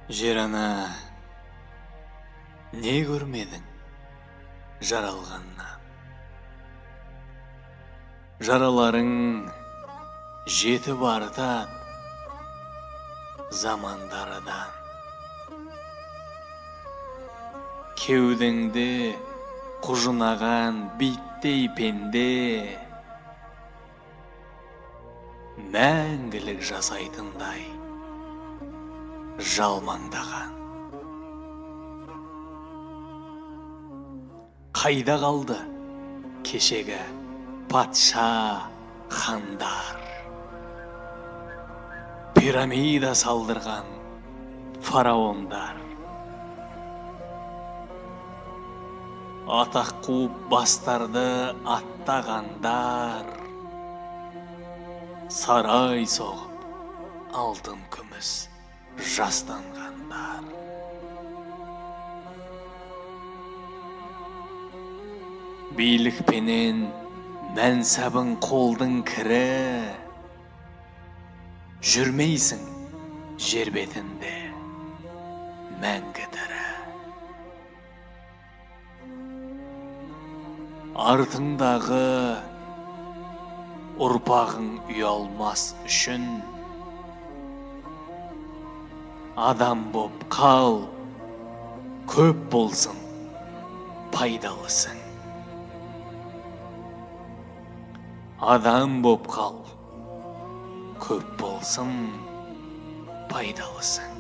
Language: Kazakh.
Жер ана, не көрмедің жаралғаннан? Жараларың жетіп артады замандардан. Кеудеңде құжынаған биттей пенде, мәңгілік жасайтындай жалмаңдаған. Қайда қалды кешегі патша хандар? Пирамида салдырған фараондар. Атақ қуып бастарды аттағандар. Сарай соғып алтын күміс жастанғандар. Билікпенен мәнсабың қолдың кірі, жүрмейсің жер бетінде мәңгі тірі. Артыңдағы ұрпағың ұялмас үшін адам боп қал, көп болсын пайдалысың. Адам боп қал, көп болсын пайдалысың.